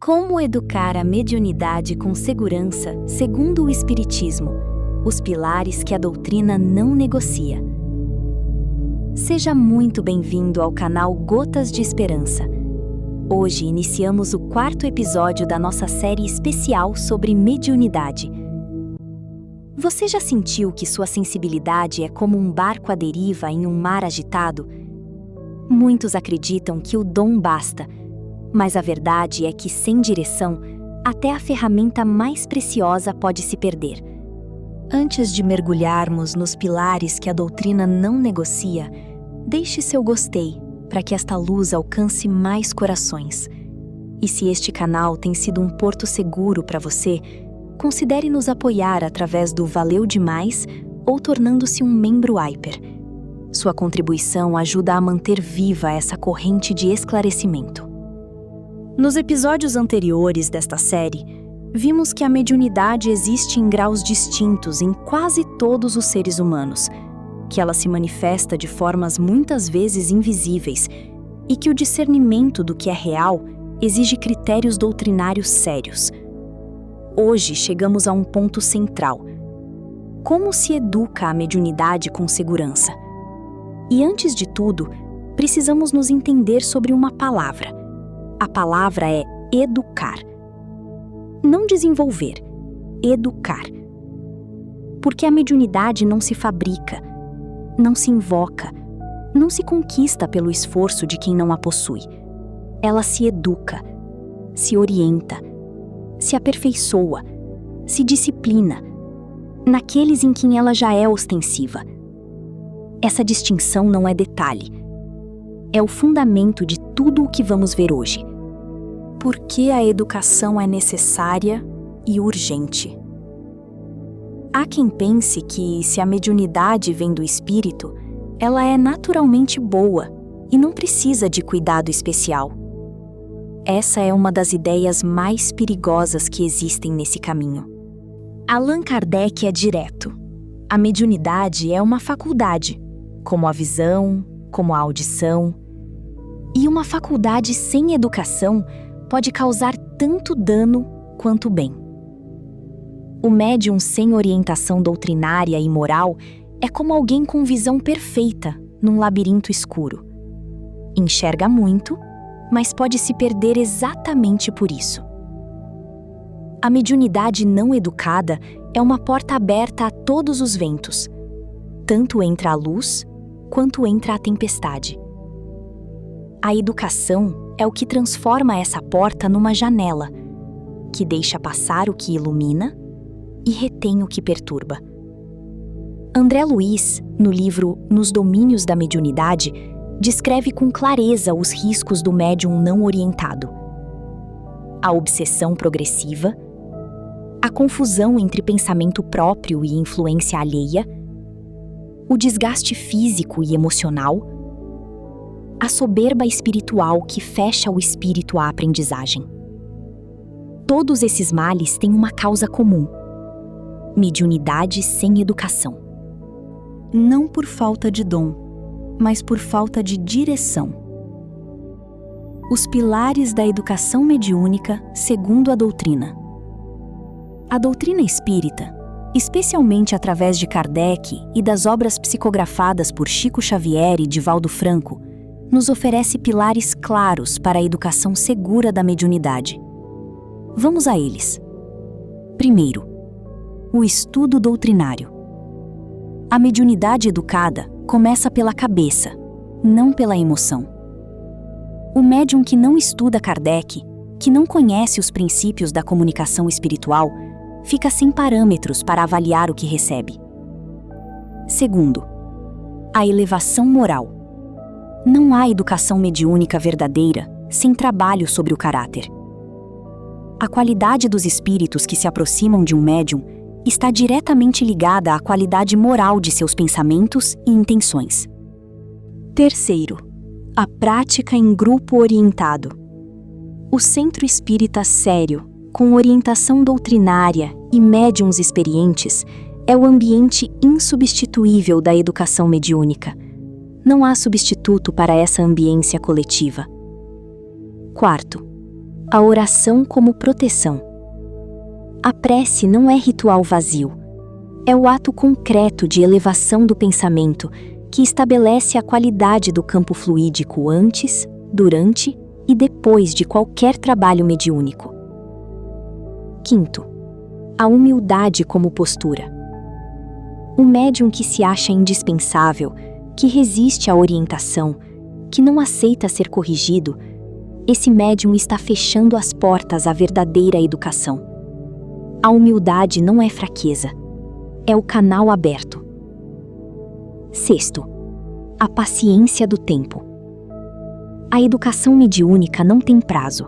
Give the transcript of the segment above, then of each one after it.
Como educar a mediunidade com segurança, segundo o Espiritismo, os pilares que a doutrina não negocia. Seja muito bem-vindo ao canal Gotas de Esperança. Hoje iniciamos o 4º episódio da nossa série especial sobre mediunidade. Você já sentiu que sua sensibilidade é como um barco à deriva em um mar agitado? Muitos acreditam que o dom basta, mas a verdade é que, sem direção, até a ferramenta mais preciosa pode se perder. Antes de mergulharmos nos pilares que a doutrina não negocia, deixe seu gostei para que esta luz alcance mais corações. E se este canal tem sido um porto seguro para você, considere nos apoiar através do Valeu Demais ou tornando-se um membro Hyper. Sua contribuição ajuda a manter viva essa corrente de esclarecimento. Nos episódios anteriores desta série, vimos que a mediunidade existe em graus distintos em quase todos os seres humanos, que ela se manifesta de formas muitas vezes invisíveis e que o discernimento do que é real exige critérios doutrinários sérios. Hoje chegamos a um ponto central. Como se educa a mediunidade com segurança? E antes de tudo, precisamos nos entender sobre uma palavra. A palavra é educar. Não desenvolver, educar. Porque a mediunidade não se fabrica, não se invoca, não se conquista pelo esforço de quem não a possui. Ela se educa, se orienta, se aperfeiçoa, se disciplina, naqueles em quem ela já é ostensiva. Essa distinção não é detalhe. É o fundamento de tudo o que vamos ver hoje. Por que a educação é necessária e urgente? Há quem pense que, se a mediunidade vem do espírito, ela é naturalmente boa e não precisa de cuidado especial. Essa é uma das ideias mais perigosas que existem nesse caminho. Allan Kardec é direto. A mediunidade é uma faculdade, como a visão, como a audição. E uma faculdade sem educação pode causar tanto dano quanto bem. O médium sem orientação doutrinária e moral é como alguém com visão perfeita num labirinto escuro. Enxerga muito, mas pode se perder exatamente por isso. A mediunidade não educada é uma porta aberta a todos os ventos. Tanto entra a luz, quanto entra a tempestade. A educação é o que transforma essa porta numa janela, que deixa passar o que ilumina e retém o que perturba. André Luiz, no livro Nos Domínios da Mediunidade, descreve com clareza os riscos do médium não orientado. A obsessão progressiva, a confusão entre pensamento próprio e influência alheia, o desgaste físico e emocional, a soberba espiritual que fecha o espírito à aprendizagem. Todos esses males têm uma causa comum: mediunidade sem educação. Não por falta de dom, mas por falta de direção. Os pilares da educação mediúnica segundo a doutrina. A doutrina espírita, especialmente através de Kardec e das obras psicografadas por Chico Xavier e Divaldo Franco, nos oferece pilares claros para a educação segura da mediunidade. Vamos a eles. Primeiro, o estudo doutrinário. A mediunidade educada começa pela cabeça, não pela emoção. O médium que não estuda Kardec, que não conhece os princípios da comunicação espiritual, fica sem parâmetros para avaliar o que recebe. Segundo, a elevação moral. Não há educação mediúnica verdadeira sem trabalho sobre o caráter. A qualidade dos espíritos que se aproximam de um médium está diretamente ligada à qualidade moral de seus pensamentos e intenções. Terceiro, a prática em grupo orientado. O centro espírita sério, com orientação doutrinária e médiuns experientes, é o ambiente insubstituível da educação mediúnica. Não há substituto para essa ambiência coletiva. Quarto, A oração como proteção. A prece não é ritual vazio. É o ato concreto de elevação do pensamento que estabelece a qualidade do campo fluídico antes, durante e depois de qualquer trabalho mediúnico. Quinto, a humildade como postura. O médium que se acha indispensável, que resiste à orientação, que não aceita ser corrigido, esse médium está fechando as portas à verdadeira educação. A humildade não é fraqueza, é o canal aberto. Sexto, a paciência do tempo. A educação mediúnica não tem prazo.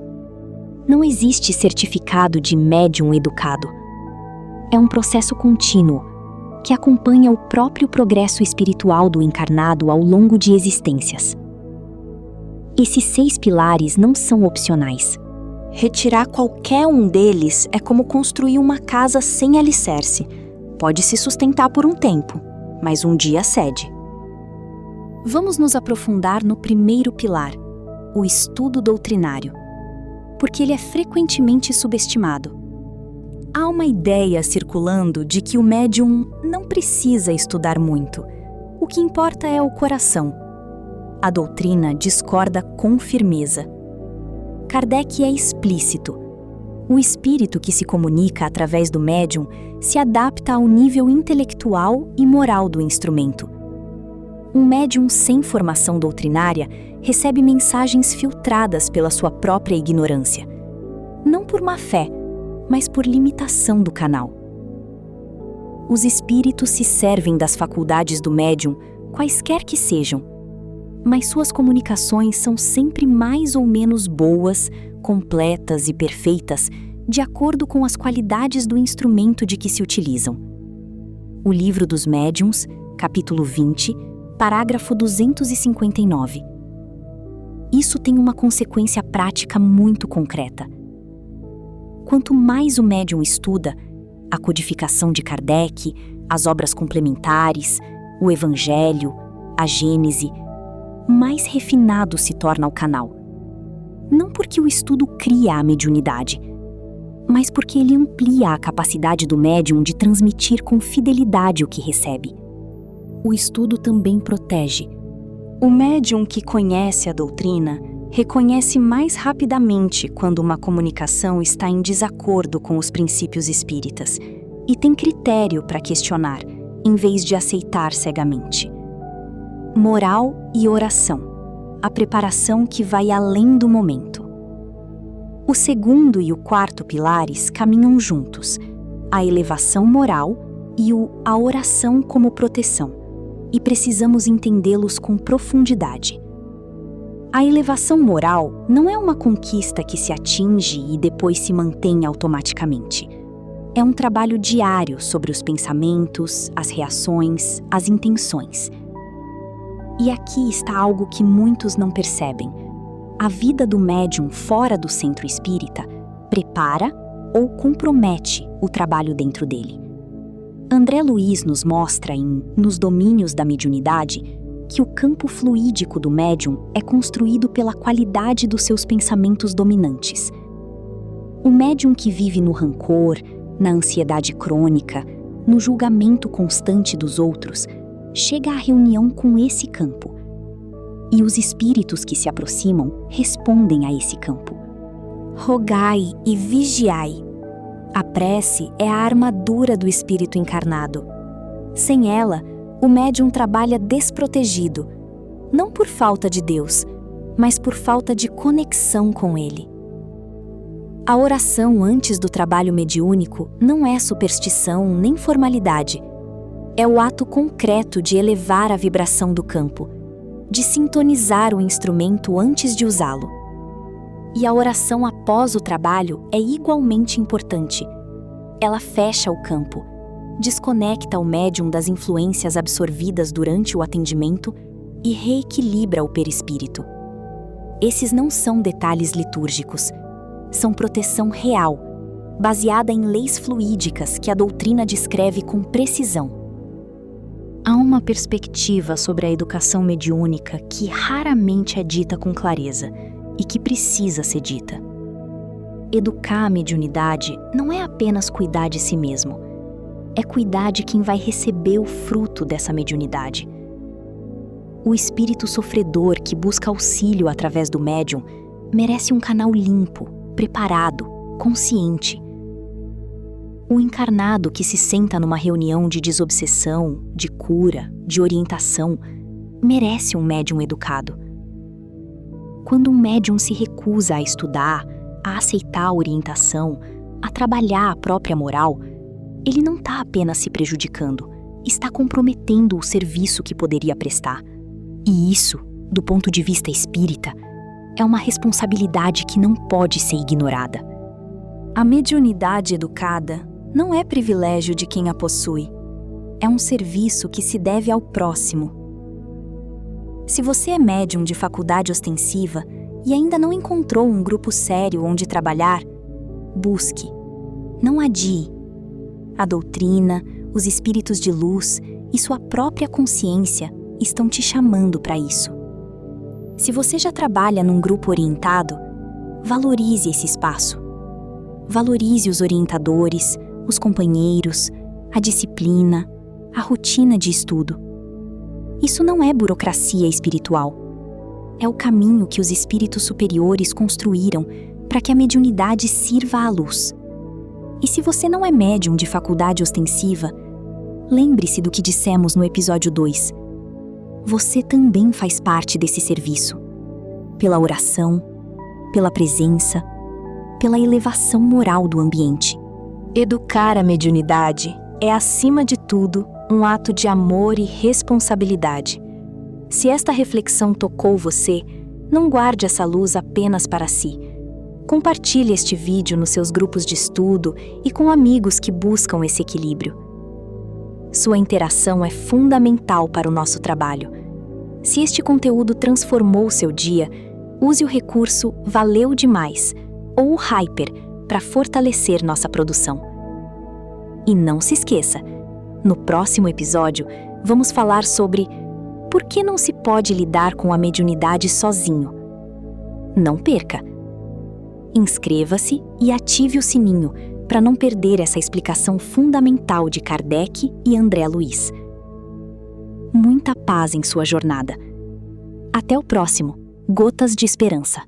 Não existe certificado de médium educado. É um processo contínuo, que acompanha o próprio progresso espiritual do encarnado ao longo de existências. Esses 6 pilares não são opcionais. Retirar qualquer um deles é como construir uma casa sem alicerce. Pode se sustentar por um tempo, mas um dia cede. Vamos nos aprofundar no primeiro pilar, o estudo doutrinário, porque ele é frequentemente subestimado. Há uma ideia circulando de que o médium não precisa estudar muito. O que importa é o coração. A doutrina discorda com firmeza. Kardec é explícito. O espírito que se comunica através do médium se adapta ao nível intelectual e moral do instrumento. Um médium sem formação doutrinária recebe mensagens filtradas pela sua própria ignorância. Não por má fé, mas por limitação do canal. Os espíritos se servem das faculdades do médium, quaisquer que sejam, mas suas comunicações são sempre mais ou menos boas, completas e perfeitas, de acordo com as qualidades do instrumento de que se utilizam. O Livro dos Médiuns, capítulo 20, parágrafo 259. Isso tem uma consequência prática muito concreta. Quanto mais o médium estuda, a codificação de Kardec, as obras complementares, o Evangelho, a Gênese, mais refinado se torna o canal. Não porque o estudo cria a mediunidade, mas porque ele amplia a capacidade do médium de transmitir com fidelidade o que recebe. O estudo também protege. O médium que conhece a doutrina reconhece mais rapidamente quando uma comunicação está em desacordo com os princípios espíritas e tem critério para questionar, em vez de aceitar cegamente. Moral e oração. A preparação que vai além do momento. O segundo e o quarto pilares caminham juntos, a elevação moral e a oração como proteção, e precisamos entendê-los com profundidade. A elevação moral não é uma conquista que se atinge e depois se mantém automaticamente. É um trabalho diário sobre os pensamentos, as reações, as intenções. E aqui está algo que muitos não percebem. A vida do médium fora do centro espírita prepara ou compromete o trabalho dentro dele. André Luiz nos mostra Nos Domínios da Mediunidade que o campo fluídico do médium é construído pela qualidade dos seus pensamentos dominantes. O médium que vive no rancor, na ansiedade crônica, no julgamento constante dos outros, chega à reunião com esse campo. E os espíritos que se aproximam respondem a esse campo. Rogai e vigiai. A prece é a armadura do espírito encarnado. Sem ela, o médium trabalha desprotegido, não por falta de Deus, mas por falta de conexão com Ele. A oração antes do trabalho mediúnico não é superstição nem formalidade. É o ato concreto de elevar a vibração do campo, de sintonizar o instrumento antes de usá-lo. E a oração após o trabalho é igualmente importante. Ela fecha o campo, desconecta o médium das influências absorvidas durante o atendimento e reequilibra o perispírito. Esses não são detalhes litúrgicos, são proteção real, baseada em leis fluídicas que a doutrina descreve com precisão. Há uma perspectiva sobre a educação mediúnica que raramente é dita com clareza e que precisa ser dita. Educar a mediunidade não é apenas cuidar de si mesmo. É cuidar de quem vai receber o fruto dessa mediunidade. O espírito sofredor que busca auxílio através do médium merece um canal limpo, preparado, consciente. O encarnado que se senta numa reunião de desobsessão, de cura, de orientação, merece um médium educado. Quando um médium se recusa a estudar, a aceitar a orientação, a trabalhar a própria moral, ele não está apenas se prejudicando, está comprometendo o serviço que poderia prestar. E isso, do ponto de vista espírita, é uma responsabilidade que não pode ser ignorada. A mediunidade educada não é privilégio de quem a possui. É um serviço que se deve ao próximo. Se você é médium de faculdade ostensiva e ainda não encontrou um grupo sério onde trabalhar, busque. Não adie. A doutrina, os espíritos de luz e sua própria consciência estão te chamando para isso. Se você já trabalha num grupo orientado, valorize esse espaço. Valorize os orientadores, os companheiros, a disciplina, a rotina de estudo. Isso não é burocracia espiritual. É o caminho que os espíritos superiores construíram para que a mediunidade sirva à luz. E se você não é médium de faculdade ostensiva, lembre-se do que dissemos no episódio 2. Você também faz parte desse serviço. Pela oração, pela presença, pela elevação moral do ambiente. Educar a mediunidade é, acima de tudo, um ato de amor e responsabilidade. Se esta reflexão tocou você, não guarde essa luz apenas para si. Compartilhe este vídeo nos seus grupos de estudo e com amigos que buscam esse equilíbrio. Sua interação é fundamental para o nosso trabalho. Se este conteúdo transformou seu dia, use o recurso Valeu Demais ou o Hyper para fortalecer nossa produção. E não se esqueça, no próximo episódio vamos falar sobre por que não se pode lidar com a mediunidade sozinho. Não perca! Inscreva-se e ative o sininho para não perder essa explicação fundamental de Kardec e André Luiz. Muita paz em sua jornada. Até o próximo Gotas de Esperança.